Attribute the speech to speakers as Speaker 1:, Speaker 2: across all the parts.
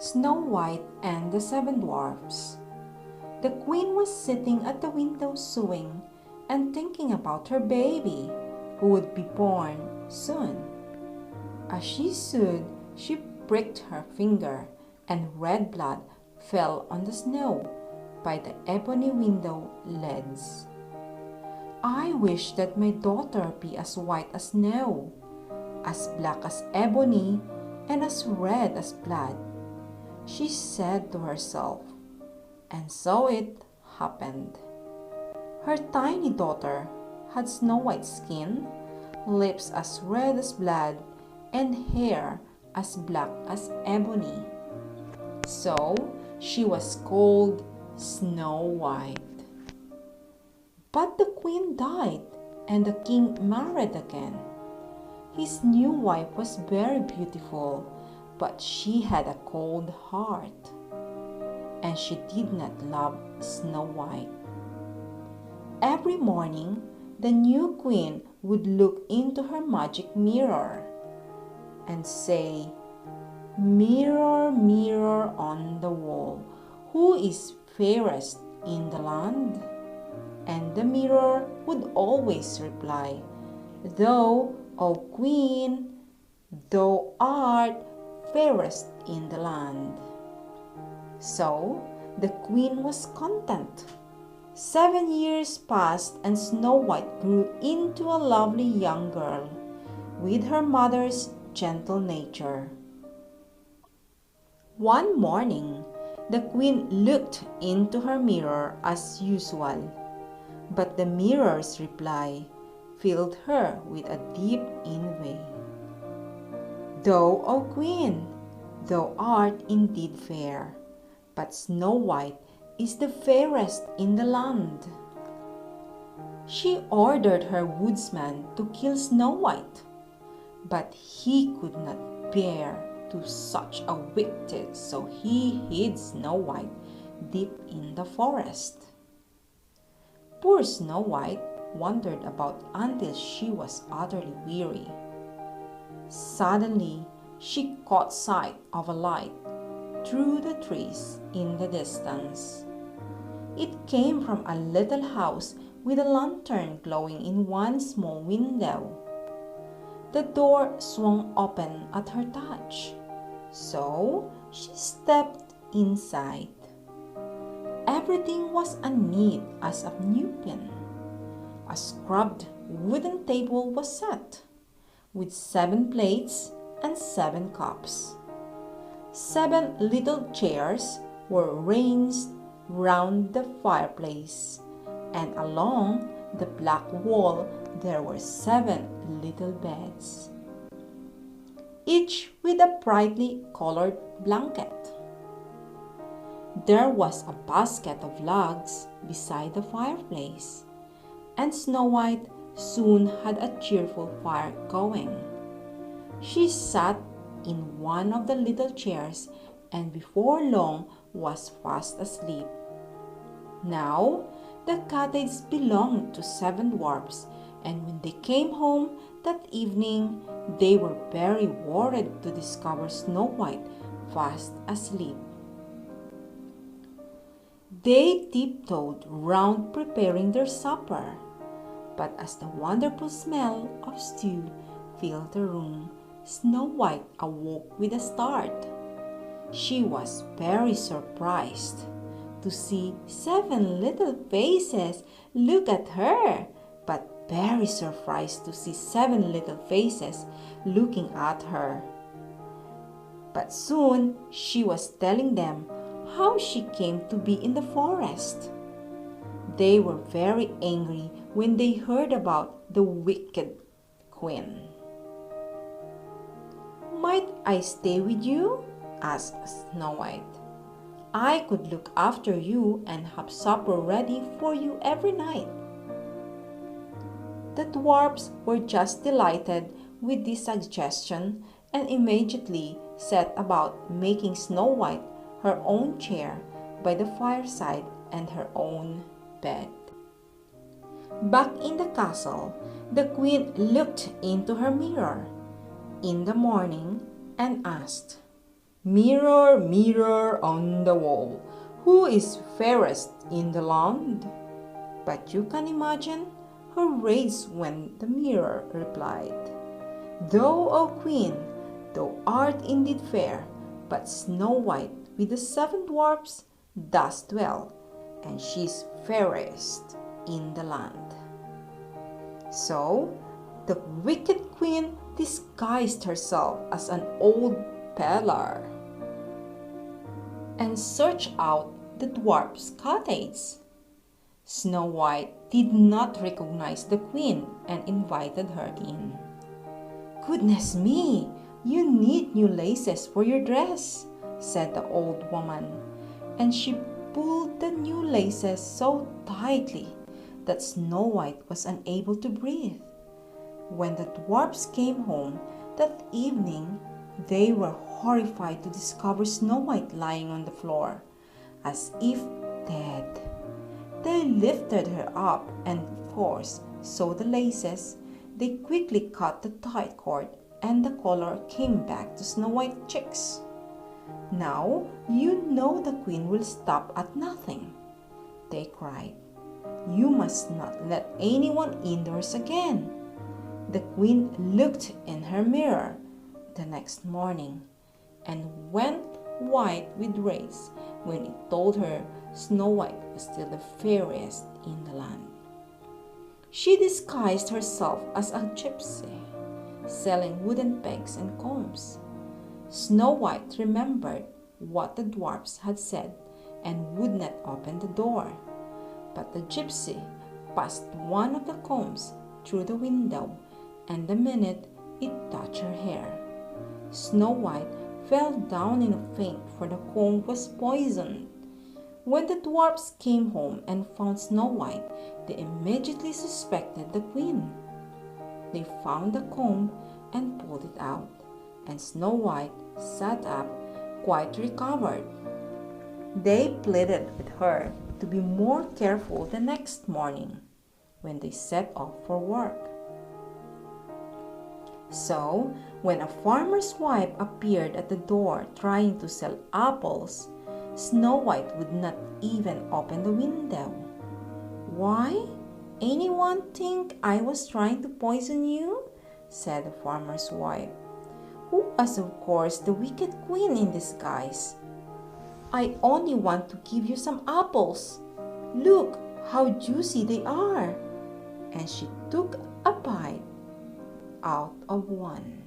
Speaker 1: Snow White and the Seven Dwarfs. The queen was sitting at the window sewing and thinking about her baby, who would be born soon. As she sewed, she pricked her finger, and red blood fell on the snow by the ebony window leads. "I wish that my daughter be as white as snow, as black as ebony, and as red as blood," she said to herself. And so it happened. Her tiny daughter had snow-white skin, lips as red as blood, and hair as black as ebony. So she was called Snow White. But the queen died, and the king married again. His new wife was very beautiful, but she had a cold heart, and she did not love Snow White. Every morning, the new queen would look into her magic mirror and say, "Mirror, mirror on the wall, who is fairest in the land?" And the mirror would always reply, "Thou, O queen, thou art fairest in the land." So the queen was content. 7 years passed, and Snow White grew into a lovely young girl with her mother's gentle nature. One morning, the queen looked into her mirror as usual, but the mirror's reply filled her with a deep envy. "Thou, O queen, thou art indeed fair, but Snow White is the fairest in the land." She ordered her woodsman to kill Snow White, but he could not bear to such a wicked, so he hid Snow White deep in the forest. Poor Snow White wandered about until she was utterly weary. Suddenly, she caught sight of a light through the trees in the distance. It came from a little house with a lantern glowing in one small window. The door swung open at her touch, so she stepped inside. Everything was as neat as a new pin. A scrubbed wooden table was set, with 7 plates and 7 cups. 7 little chairs were ranged round the fireplace, and along the black wall there were 7 little beds, each with a brightly colored blanket. There was a basket of logs beside the fireplace, and Snow White soon had a cheerful fire going. She sat in one of the little chairs, and before long was fast asleep. Now, the cottage belonged to 7 dwarfs, and when they came home that evening, they were very worried to discover Snow White fast asleep. They tiptoed round preparing their supper, but as the wonderful smell of stew filled the room, Snow White awoke with a start. She was very surprised to see 7 little faces look at her, but very surprised to see 7 little faces looking at her. But soon she was telling them how she came to be in the forest. They were very angry when they heard about the wicked queen. "Might I stay with you?" asked Snow White. "I could look after you and have supper ready for you every night." The dwarfs were just delighted with this suggestion and immediately set about making Snow White her own chair by the fireside and her own bed. Back in the castle, the queen looked into her mirror in the morning and asked, "Mirror, mirror on the wall, who is fairest in the land?" But you can imagine her rage when the mirror replied, "Thou, O Queen, thou art indeed fair, but Snow White with the 7 dwarfs does dwell, and she's fairest in the land." So the wicked queen disguised herself as an old peddler and searched out the dwarf's cottage. Snow White did not recognize the queen and invited her in. "Goodness me, you need new laces for your dress," said the old woman, and she pulled the new laces so tightly that Snow White was unable to breathe. When the dwarfs came home that evening, they were horrified to discover Snow White lying on the floor, as if dead. They lifted her up and, of course, saw the laces. They quickly cut the tight cord, and the color came back to Snow White's cheeks. "Now you know the queen will stop at nothing," they cried. "You must not let anyone indoors again." The queen looked in her mirror the next morning and went white with rage when it told her Snow White was still the fairest in the land. She disguised herself as a gypsy, selling wooden pegs and combs. Snow White remembered what the dwarfs had said and would not open the door. But the gypsy passed one of the combs through the window, and the minute it touched her hair, Snow White fell down in a faint, for the comb was poisoned. When the dwarfs came home and found Snow White, they immediately suspected the queen. They found the comb and pulled it out, and Snow White sat up, quite recovered. They pleaded with her to be more careful the next morning when they set off for work. So, when a farmer's wife appeared at the door trying to sell apples, Snow White would not even open the window. "Why? Anyone think I was trying to poison you?" said the farmer's wife, who was of course the wicked queen in disguise. "I only want to give you some apples. Look how juicy they are." And she took a bite out of one.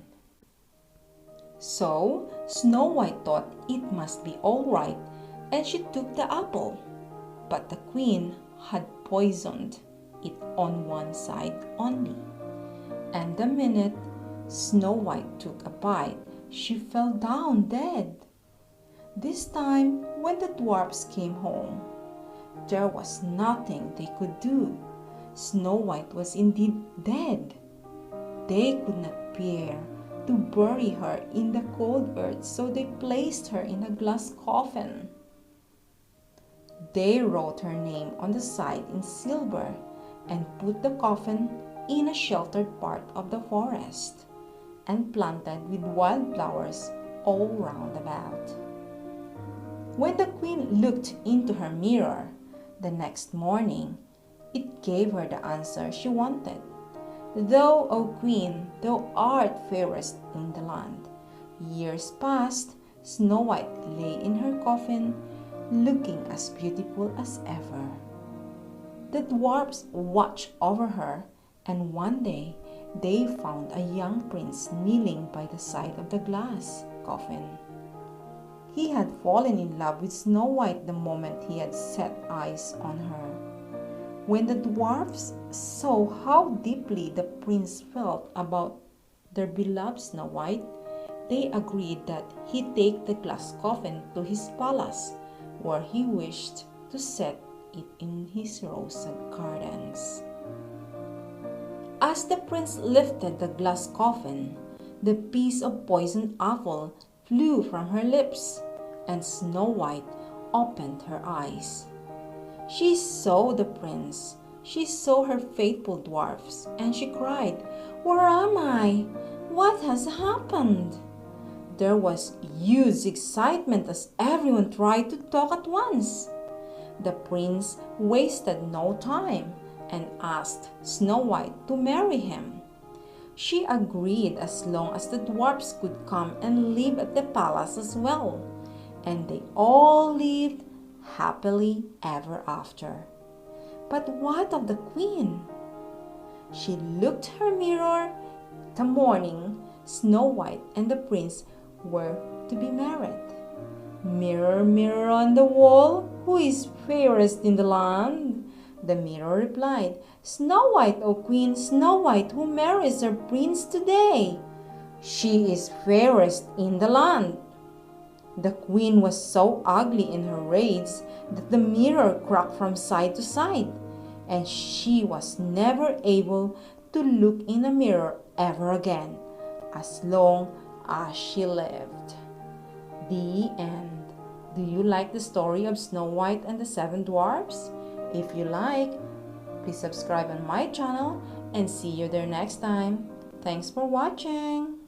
Speaker 1: So Snow White thought it must be all right, and she took the apple. But the queen had poisoned it on one side only. And the minute Snow White took a bite, she fell down dead. This time, when the dwarfs came home, there was nothing they could do. Snow White was indeed dead. They could not bear to bury her in the cold earth, so they placed her in a glass coffin. They wrote her name on the side in silver and put the coffin in a sheltered part of the forest and planted with wildflowers all round about. When the queen looked into her mirror the next morning, it gave her the answer she wanted. "Thou, O queen, thou art fairest in the land." Years passed, Snow White lay in her coffin, looking as beautiful as ever. The dwarfs watched over her, and one day they found a young prince kneeling by the side of the glass coffin. He had fallen in love with Snow White the moment he had set eyes on her. When the dwarfs saw how deeply the prince felt about their beloved Snow White, they agreed that he take the glass coffin to his palace, where he wished to set it in his rose gardens. As the prince lifted the glass coffin, the piece of poisoned apple flew from her lips, and Snow White opened her eyes. She saw the prince. She saw her faithful dwarfs, and she cried, "Where am I? What has happened?" There was huge excitement as everyone tried to talk at once. The prince wasted no time and asked Snow White to marry him. She agreed as long as the dwarfs could come and live at the palace as well, and they all lived happily ever after. But what of the queen? She looked her mirror. The morning Snow White and the prince were to be married. Mirror, mirror on the wall, who is fairest in the land? The mirror replied, Snow White, O queen, Snow White, who marries her prince today. She is fairest in the land. The queen was so ugly in her rage that the mirror cracked from side to side, and she was never able to look in a mirror ever again, as long as she lived. The end. Do you like the story of Snow White and the Seven Dwarfs? If you like, please subscribe on my channel and see you there next time. Thanks for watching.